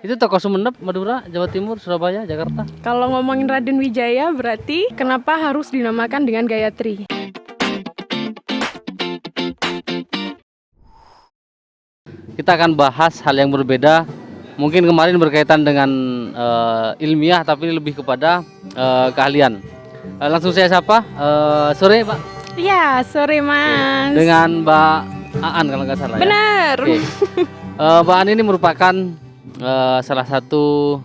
Itu tokoh Sumeneb, Madura, Jawa Timur, Surabaya, Jakarta. Kalau ngomongin Raden Wijaya berarti kenapa harus dinamakan dengan Gayatri? Kita akan bahas hal yang berbeda. Mungkin kemarin berkaitan dengan ilmiah, tapi lebih kepada keahlian. Langsung saya sapa. Sore, Pak. Iya, sore Mas. Dengan Mbak Aan kalau nggak salah. Benar. Ya? Mbak Aan ini merupakan salah satu,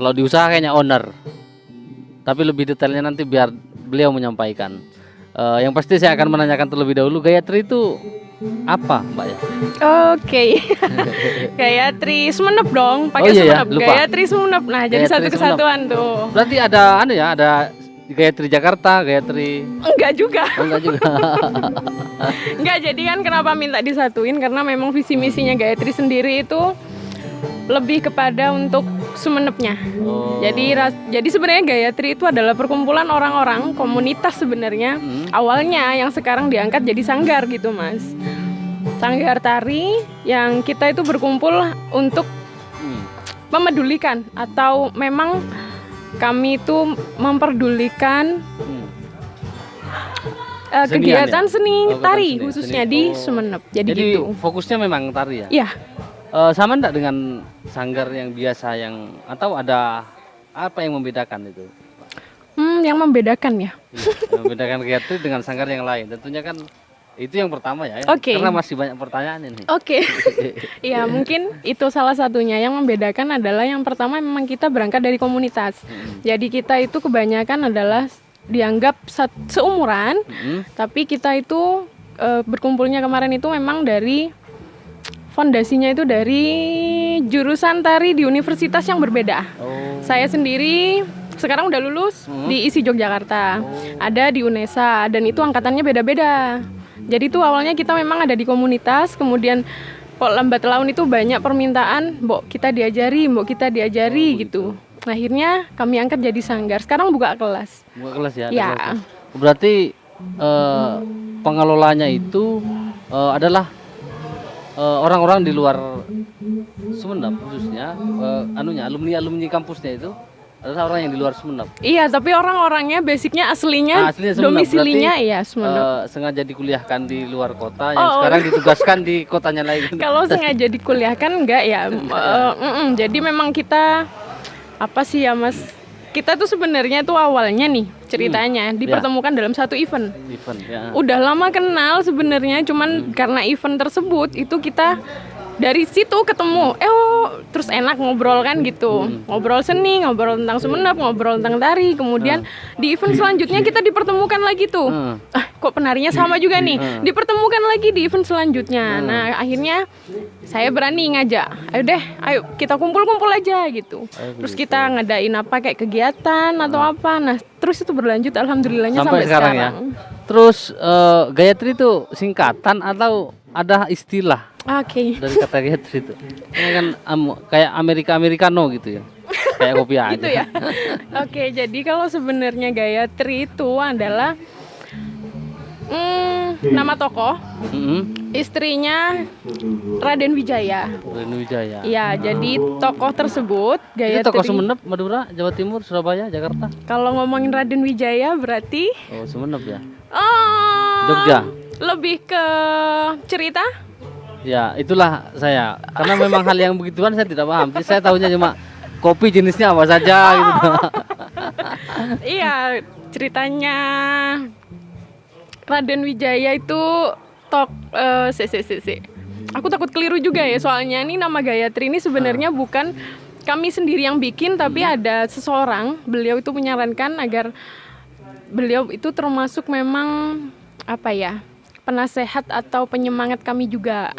kalau di usaha kayaknya owner. Tapi lebih detailnya nanti biar beliau menyampaikan. Yang pasti saya akan menanyakan terlebih dahulu, Gayatri itu apa, Mbak ya? Oke. Gayatri Sumeneb dong, Oh pakai iya ya, Sumeneb. lupa. Gayatri Sumeneb. Nah, jadi Gayatri satu kesatuan tuh. Berarti ada ada Gayatri Jakarta, Gayatri. Enggak juga. Oh, enggak juga. Enggak, jadi kan kenapa minta disatuin karena memang visi misinya Gayatri sendiri itu lebih kepada untuk Sumenebnya. Oh. Jadi sebenarnya Gayatri itu adalah perkumpulan orang-orang, komunitas sebenarnya. Awalnya yang sekarang diangkat jadi sanggar gitu, Mas. Sanggar tari yang kita itu berkumpul untuk memedulikan, atau memang kami itu memperdulikan kegiatan ya? seni tari Seni. khususnya Seni. di Sumeneb. Jadi gitu. Fokusnya memang tari ya? Iya. Sama enggak dengan sanggar yang biasa atau ada apa yang membedakan itu? Yang membedakan ya. Yang membedakan Gayatri dengan sanggar yang lain. Tentunya kan itu yang pertama ya. Oke. Karena masih banyak pertanyaan ini. Oke. Ya, mungkin itu salah satunya. Yang membedakan adalah yang pertama memang kita berangkat dari komunitas. Jadi kita itu kebanyakan adalah dianggap seumuran, tapi kita itu berkumpulnya kemarin itu memang dari fondasinya itu dari jurusan tari di universitas yang berbeda. Saya sendiri sekarang udah lulus di ISI Yogyakarta, ada di UNESA, dan itu angkatannya beda-beda. Jadi itu awalnya kita memang ada di komunitas, kemudian kok lambat laun itu banyak permintaan, mbok kita diajari gitu. Akhirnya kami angkat jadi sanggar. Sekarang buka kelas. Buka kelas ya? Ya. Kelas. Berarti pengelolanya itu adalah orang-orang di luar Sumeneb khususnya, alumni kampusnya itu adalah orang yang di luar Sumeneb. Iya, tapi orang-orangnya basicnya aslinya Sumeneb. domisilinya iya Sumeneb. Sengaja dikuliahkan di luar kota, yang sekarang ditugaskan di kotanya lain. Kalau sengaja dikuliahkan enggak ya. Jadi memang kita apa sih ya Mas? Kita tuh sebenarnya tuh awalnya nih ceritanya dipertemukan dalam satu event. Ya. Udah lama kenal sebenarnya, cuman karena event tersebut itu kita dari situ ketemu, terus enak ngobrol kan gitu, ngobrol seni, ngobrol tentang Sumeneb, ngobrol tentang tari, kemudian di event selanjutnya kita dipertemukan lagi tuh, kok penarinya sama juga nih, dipertemukan lagi di event selanjutnya. Nah akhirnya saya berani ngajak, ayo kita kumpul-kumpul aja gitu, terus kita ngadain apa kayak kegiatan atau apa, nah terus itu berlanjut alhamdulillahnya sampai sekarang. Ya. Terus Gayatri itu singkatan atau ada istilah? Oke. Dari kata Gayatri itu. Ini kan kayak Americano gitu ya. Kayak kopi aja. Gitu ya. Oke, jadi kalau sebenarnya Gayatri itu adalah nama tokoh. Istrinya Raden Wijaya. Raden Wijaya. Iya, jadi tokoh tersebut Gayatri. Itu tokoh Sumeneb, Madura, Jawa Timur, Surabaya, Jakarta. Kalau ngomongin Raden Wijaya berarti Sumeneb ya. Jogja. Lebih ke cerita? Ya, itulah saya. Karena memang hal yang begituan saya tidak paham. Jadi saya tahunya cuma kopi jenisnya apa saja gitu. Iya, ceritanya Raden Wijaya itu aku takut keliru juga ya, soalnya ini nama Gayatri ini sebenarnya bukan kami sendiri yang bikin, tapi ada seseorang, beliau itu menyarankan agar beliau itu termasuk memang apa ya, penasehat atau penyemangat kami juga.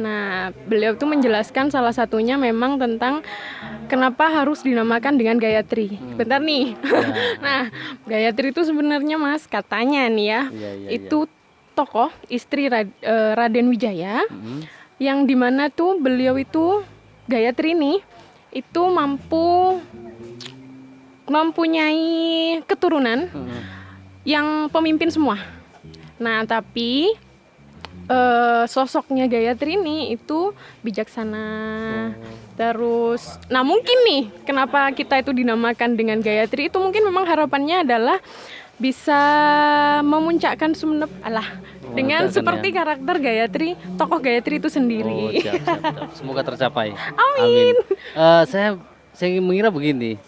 Nah, beliau itu menjelaskan salah satunya memang tentang kenapa harus dinamakan dengan Gayatri. Bentar nih. Nah, Gayatri itu sebenarnya Mas, katanya nih ya, itu tokoh istri Raden Wijaya, yang dimana tuh beliau itu Gayatri ini itu mempunyai keturunan yang pemimpin semua. Nah, tapi sosoknya Gayatri ini itu bijaksana. Terus, nah mungkin nih kenapa kita itu dinamakan dengan Gayatri itu mungkin memang harapannya adalah bisa memuncakkan Sumenep dengan memuncakkan seperti ya. karakter Gayatri, tokoh Gayatri itu Oh, sendiri. siap. Semoga tercapai. Amin. Saya mengira begini.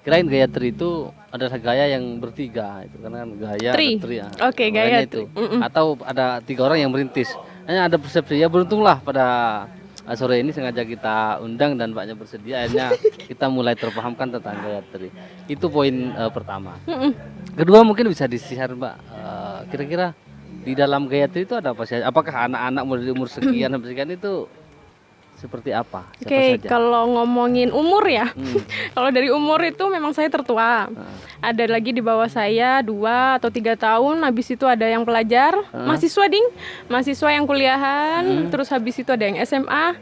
Kirain Gayatri itu adalah gaya yang bertiga itu karena kan gaya Tri. ada tri, ya. Oke, Makanya Gayatri. itu. Atau ada 3 orang yang merintis. Hanya ada persepsi ya beruntunglah pada sore ini sengaja kita undang dan Mbaknya bersedia akhirnya kita mulai terpahamkan tentang Gayatri. Itu poin pertama. Kedua mungkin bisa di-share Mbak, kira-kira di dalam Gayatri itu ada apa sih? Apakah anak-anak mulai dari umur sekian sampai sekian itu seperti apa? Siapa Oke, saja? kalau ngomongin umur ya, kalau dari umur itu memang saya tertua. Ada lagi di bawah saya 2 atau 3 tahun. Habis itu ada yang pelajar, mahasiswa yang kuliahan. Terus habis itu ada yang SMA,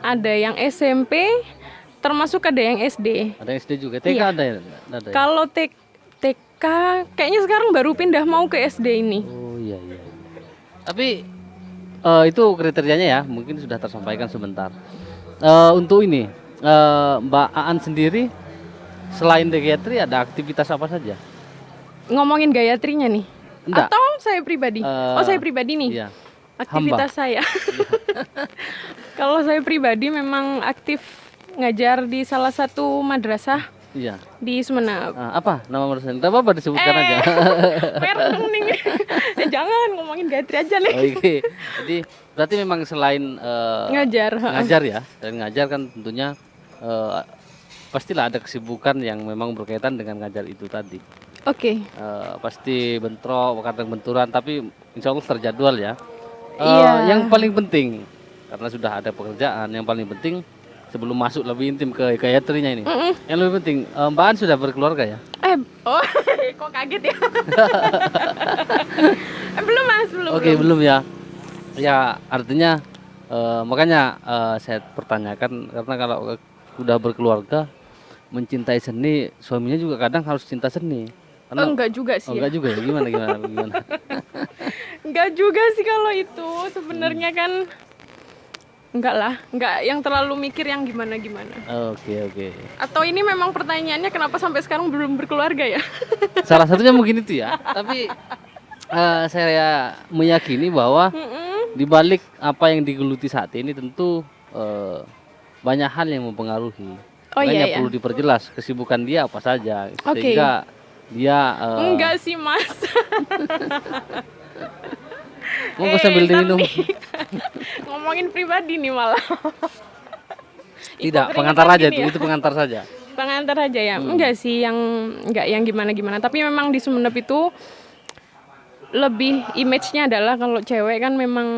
ada yang SMP, termasuk ada yang SD. Ada yang SD juga, TK Iya. ada ya? Ada ya? Kalau TK, kayaknya sekarang baru pindah mau ke SD ini. Oh iya. Tapi itu kriterianya ya, mungkin sudah tersampaikan sebentar. Untuk ini, Mbak Aan sendiri selain di Gayatri ada aktivitas apa saja? Ngomongin Gayatrinya nih. Enggak. Atau saya pribadi? Saya pribadi nih. Iya. Aktivitas saya. Kalau saya pribadi memang aktif ngajar di salah satu madrasah Iya. di Sumenep. Apa nama madrasah? Tidak apa-apa disebutkan aja. Mereng nih. Jangan ngomongin Gayatri aja nih. Oke. Jadi berarti memang selain Ngajar. ngajar ya, selain ngajar kan tentunya pastilah ada kesibukan yang memang berkaitan dengan ngajar itu tadi. Oke. Pasti bentrok, kadang benturan, tapi insya Allah terjadwal ya. Iya. Yang paling penting karena sudah ada pekerjaan, yang paling penting sebelum masuk lebih intim ke Gayatrinya ini, yang lebih penting Mbak An sudah berkeluarga ya? Kok kaget ya? Belum mas, belum. Oke, belum ya. Ya artinya makanya saya pertanyakan karena kalau udah berkeluarga mencintai seni, suaminya juga kadang harus cinta seni. Enggak juga sih. Enggak juga ya, gimana? Enggak juga sih kalau itu sebenarnya kan enggak yang terlalu mikir yang gimana-gimana. Oke. Atau ini memang pertanyaannya kenapa sampai sekarang belum berkeluarga ya? Salah satunya mungkin itu ya. Tapi saya meyakini bahwa di balik apa yang digeluti saat ini tentu banyak hal yang mempengaruhi. Makanya perlu diperjelas kesibukan dia apa saja sehingga dia enggak sih mas. mau sambil diminum. Ngomongin pribadi nih malah. Tidak, pengantar aja itu pengantar saja. Pengantar aja ya. Enggak sih enggak yang gimana-gimana, tapi memang di Sumenep itu lebih image-nya adalah kalau cewek kan memang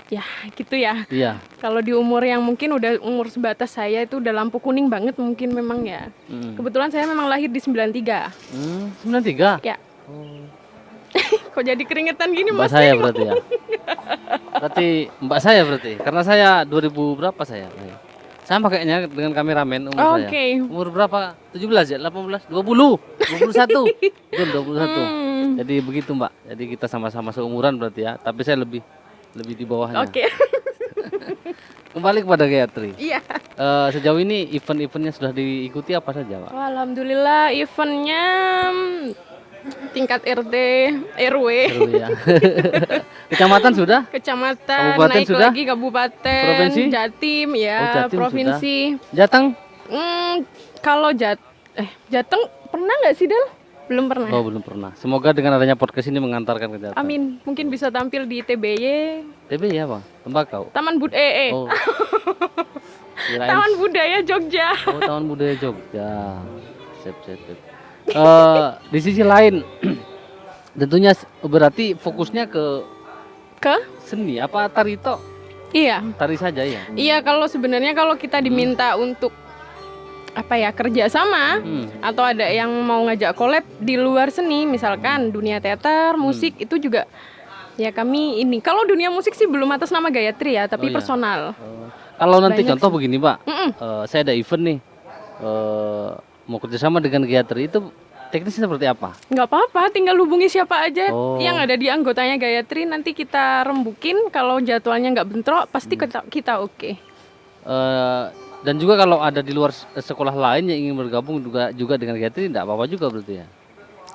ya gitu ya. Iya. Kalau di umur yang mungkin udah umur sebatas saya itu udah lampu kuning banget mungkin memang ya. Kebetulan saya memang lahir di 93. 93? Ya. Kok jadi keringetan gini Mbak mas? saya berarti ya. Berarti mbak saya berarti. Karena saya 2000 berapa saya? Sama kayaknya dengan kameramen umur saya. Umur berapa? 17 ya? 18? 20? 21? Betul 21. Jadi begitu mbak. Jadi kita sama-sama seumuran berarti ya. Tapi saya lebih di bawahnya. Oke. Kembali kepada Gayatri. Iya. Sejauh ini event-eventnya sudah diikuti apa saja Pak? Alhamdulillah eventnya tingkat RT, RW. Ya. Kecamatan sudah? Kecamatan, Kabupaten naik sudah? lagi kabupaten, Provinsi? Jatim ya, Jatim provinsi. sudah. Jateng? Kalau Jateng pernah nggak sih Del? Belum pernah. Oh belum pernah. Semoga dengan adanya podcast ini mengantarkan ke Jateng. Amin. Mungkin bisa tampil di TBY. TBY apa? Tembakau. Taman Oh. Kirain- Taman Budaya Jogja. Oh Taman Budaya Jogja. Sip. Di sisi lain, tentunya berarti fokusnya ke seni apa tari tok? Iya. Tari saja ya. Iya, kalau sebenarnya kalau kita diminta untuk apa ya kerja sama atau ada yang mau ngajak collab di luar seni, misalkan dunia teater, musik itu juga ya kami ini. Kalau dunia musik sih belum atas nama Gayatri ya, tapi personal. Kalau nanti contoh begini Pak, saya ada event nih, mau kerjasama dengan Gayatri itu teknisnya seperti apa? Nggak apa-apa, tinggal hubungi siapa aja Oh. yang ada di anggotanya Gayatri, nanti kita rembukin. Kalau jadwalnya nggak bentrok, pasti kita oke. Dan juga kalau ada di luar sekolah lain yang ingin bergabung juga dengan Gayatri, tidak apa-apa juga berarti ya?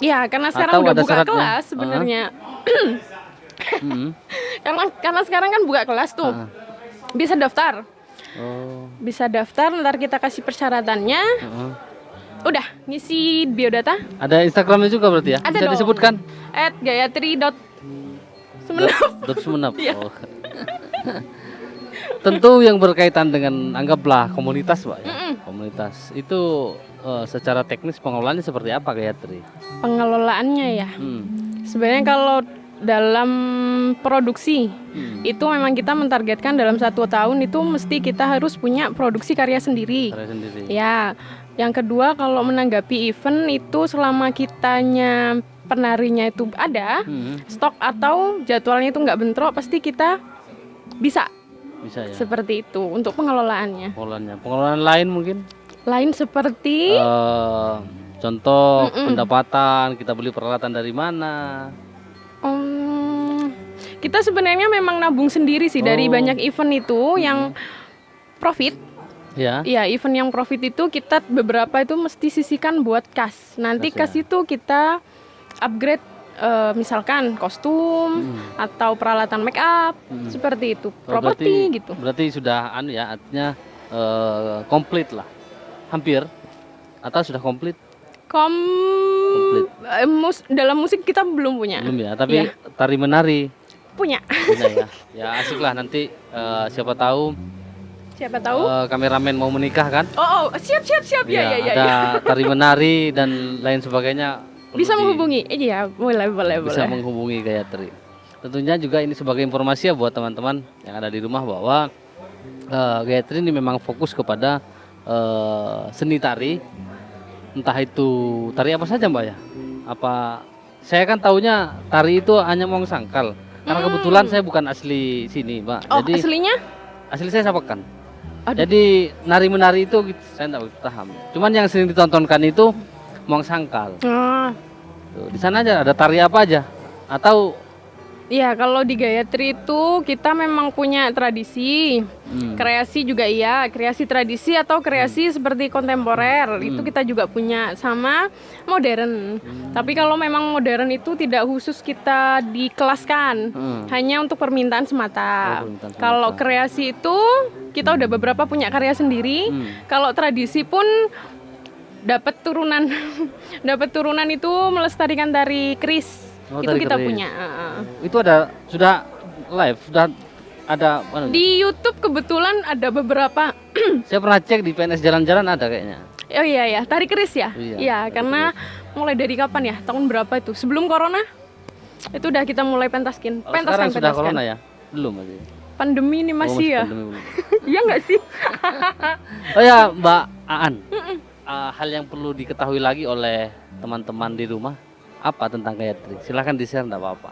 Ya, karena sekarang Atau udah ada buka syaratnya? kelas sebenarnya. Mm-mm. Karena sekarang kan buka kelas tuh, bisa daftar. Oh. Bisa daftar, ntar kita kasih persyaratannya. Heeh. Udah, ngisi biodata. Ada Instagramnya juga berarti ya? Ada Bisa dong. disebutkan? @gayatri.semenap. Semenap. Iya. Oh. Tentu yang berkaitan dengan anggaplah komunitas, Pak ya. Komunitas itu secara teknis pengelolaannya seperti apa Gayatri? Pengelolaannya ya. Sebenarnya kalau dalam produksi itu memang kita mentargetkan dalam 1 tahun itu mesti kita harus punya produksi karya sendiri. Saya sendiri. Ya, yang kedua kalau menanggapi event itu selama kitanya penarinya itu ada stok atau jadwalnya itu nggak bentrok, pasti kita bisa Bisa ya. seperti itu untuk pengelolaannya. Pengelolaan lain mungkin? Lain seperti Contoh pendapatan, kita beli peralatan dari mana? kita sebenarnya memang nabung sendiri sih dari banyak event itu yang profit. Ya. Iya, event yang profit itu kita beberapa itu mesti sisihkan buat kas. Nanti kas itu kita upgrade misalkan kostum atau peralatan make up seperti itu, properti gitu. Berarti sudah artinya komplit lah. Hampir atau sudah komplit? Dalam musik kita belum punya. Belum ya, tapi tari menari punya. ya. Ya asik lah nanti siapa tahu kameramen mau menikah kan? Oh, siap ya. Ada tari menari dan lain sebagainya. Bisa menghubungi. Iya, boleh. Bisa menghubungi Gayatri. Tentunya juga ini sebagai informasi ya buat teman-teman yang ada di rumah bahwa Gayatri ini memang fokus kepada seni tari. Entah itu tari apa saja Mbak ya? Apa saya kan taunya tari itu hanya Mong Sangkal. Karena kebetulan saya bukan asli sini, Mbak. Oh, Jadi aslinya? Asli saya Sapekan. Aduh. Jadi nari-menari itu saya tidak paham. Cuman yang sering ditontonkan itu Mong Sangkal. Tuh, di sana aja ada tari apa aja? Atau Iya, kalau di Gayatri itu kita memang punya tradisi. Kreasi juga iya, kreasi tradisi atau kreasi seperti kontemporer. Itu kita juga punya sama modern. Tapi kalau memang modern itu tidak khusus kita dikelaskan. Hanya untuk permintaan semata. Kalau kreasi itu kita udah beberapa punya karya sendiri. Kalau tradisi pun dapat turunan dapat itu melestarikan tari keris. Itu kita keris punya. Itu sudah live, sudah ada di YouTube kebetulan ada beberapa. Saya pernah cek di PNS Jalan-Jalan ada kayaknya. Oh iya, tari keris ya. Iya, karena mulai dari kapan ya? Tahun berapa itu? Sebelum corona? Itu udah kita mulai pentaskan. Sekarang sudah corona ya? Belum masih. Pandemi ini masih ya. Iya nggak sih? Oh ya, Mbak Aan. Hal yang perlu diketahui lagi oleh teman-teman di rumah apa tentang Gayatri? Silahkan di-share, enggak apa-apa.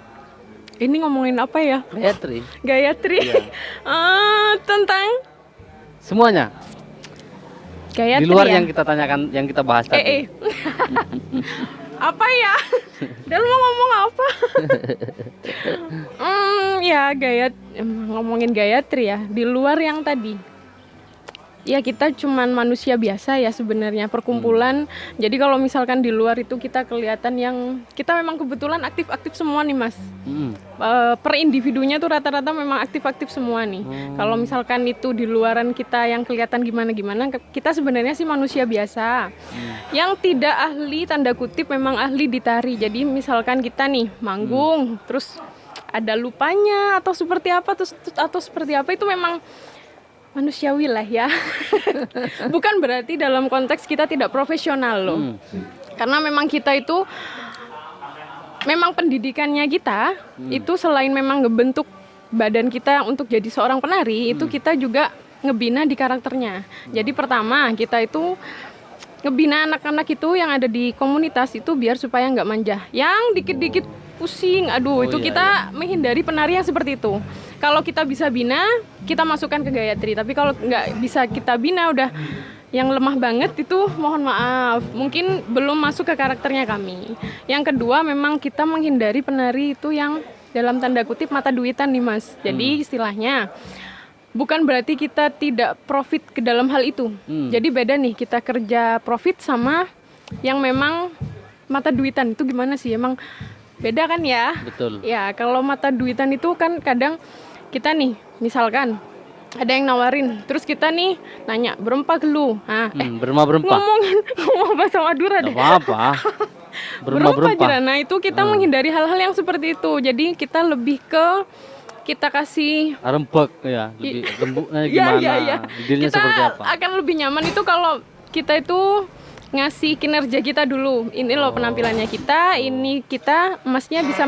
Ini ngomongin apa ya? Gayatri. Iya. Tentang semuanya. Gayatri. Di luar ya? yang kita tanyakan, yang kita bahas tadi. Apa ya? Dan mau ngomong apa? Ya ngomongin Gayatri ya. Di luar yang tadi. Ya kita cuman manusia biasa ya sebenarnya, perkumpulan. Jadi kalau misalkan di luar itu kita kelihatan yang kita memang kebetulan aktif-aktif semua nih Mas. Per individunya tuh rata-rata memang aktif-aktif semua nih. Kalau misalkan itu di luaran kita yang kelihatan gimana-gimana, kita sebenarnya sih manusia biasa. Yang tidak ahli tanda kutip memang ahli di tari. Jadi misalkan kita nih manggung, terus ada lupanya atau seperti apa atau seperti apa, itu memang manusiawi lah ya. Bukan berarti dalam konteks kita tidak profesional loh. Karena memang kita itu memang pendidikannya kita itu selain memang ngebentuk badan kita untuk jadi seorang penari, itu kita juga ngebina di karakternya. Jadi pertama kita itu ngebina anak-anak itu yang ada di komunitas itu biar supaya nggak manja. Yang dikit-dikit pusing, itu kita menghindari penari yang seperti itu. Kalau kita bisa bina, kita masukkan ke Gayatri. Tapi kalau nggak bisa kita bina, udah yang lemah banget itu mohon maaf, mungkin belum masuk ke karakternya kami. Yang kedua memang kita menghindari penari itu yang dalam tanda kutip mata duitan nih Mas. Jadi istilahnya bukan berarti kita tidak profit ke dalam hal itu. Jadi beda nih kita kerja profit sama yang memang mata duitan itu gimana sih? Emang beda kan ya? Betul. Ya, kalau mata duitan itu kan kadang kita nih, misalkan ada yang nawarin, terus kita nih nanya berempa ke lu. Nah, Berempa. ngomong bahasa Madura deh. Apa? Berempa. Nah, itu kita menghindari hal-hal yang seperti itu. Jadi kita lebih ke kita kasih Rembek ya, lebih lembutnya gimana? ya. Dealnya Kita seperti apa? akan lebih nyaman itu kalau kita itu ngasih kinerja kita dulu. Ini loh penampilannya kita, ini kita masnya bisa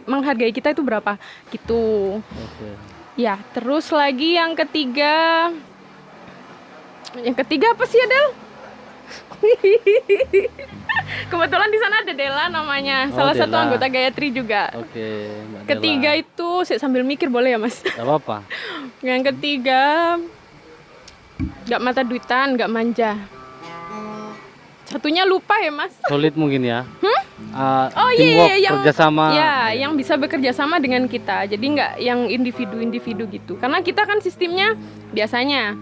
menghargai kita itu berapa gitu. Oke. Ya, terus lagi yang ketiga apa sih Adel? Kebetulan di sana ada Dela namanya, salah satu Dela. anggota Gayatri juga. Oke, Mbak Ketiga Dela. itu saya sambil mikir boleh ya Mas? Gak apa-apa. Yang ketiga nggak mata duitan, nggak manja. Satunya lupa ya Mas? Solid mungkin ya. Oh Teamwork, iya, kerjasama. ya, yang bisa bekerja sama dengan kita. Jadi nggak yang individu-individu gitu. Karena kita kan sistemnya biasanya.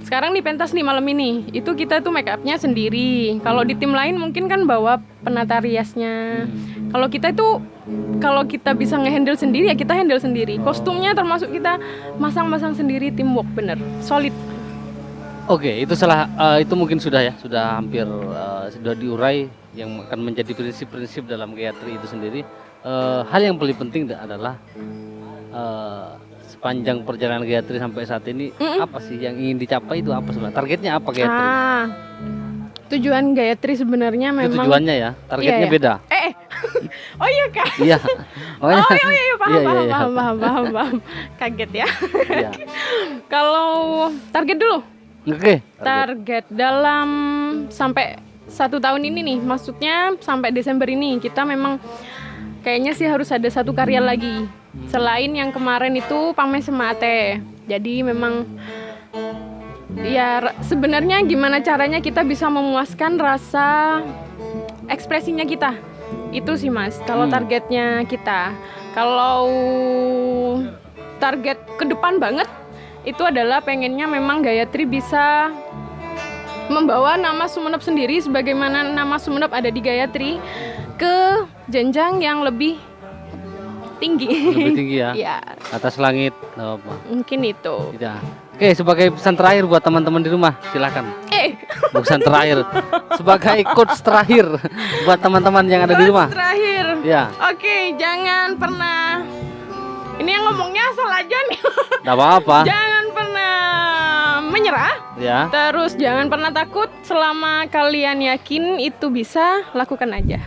Sekarang nih pentas nih malam ini, itu kita tuh make upnya sendiri. Kalau di tim lain mungkin kan bawa penata riasnya. Kalau kita itu, kalau kita bisa ngehandle sendiri ya kita handle sendiri. Kostumnya termasuk kita masang-masang sendiri, teamwork bener, solid. Oke, itu itu mungkin sudah ya, sudah hampir sudah diurai yang akan menjadi prinsip-prinsip dalam Gayatri itu sendiri. Hal yang paling penting adalah sepanjang perjalanan Gayatri sampai saat ini apa sih yang ingin dicapai itu apa sebenarnya? Targetnya apa Gayatri? Tujuan Gayatri sebenarnya Itu memang tujuannya ya, targetnya iya. beda. Oh iya Kak. Iya. Oh iya, Iya. paham. Kaget ya. Iya. Kalau target dulu. Oke. Target dalam sampai 1 tahun ini nih, maksudnya sampai Desember ini kita memang kayaknya sih harus ada 1 karya lagi selain yang kemarin itu Pame Semate. Jadi memang ya sebenarnya gimana caranya kita bisa memuaskan rasa ekspresinya kita. Itu sih Mas, kalau targetnya kita. Kalau target ke depan banget itu adalah pengennya memang Gayatri bisa membawa nama Sumenep sendiri sebagaimana nama Sumenep ada di Gayatri ke jenjang yang lebih tinggi. Lebih tinggi ya. Ya, Atas langit, nggak apa. mungkin itu. Tidak. Oke, sebagai pesan terakhir buat teman-teman di rumah, silakan. Pesan terakhir, sebagai coach terakhir buat teman-teman yang ada di rumah. Terakhir. Ya. Oke, jangan pernah. Ini yang ngomongnya asal aja nih. Tidak apa-apa. Jangan pernah menyerah. Ya. Terus jangan pernah takut. Selama kalian yakin itu bisa, lakukan aja.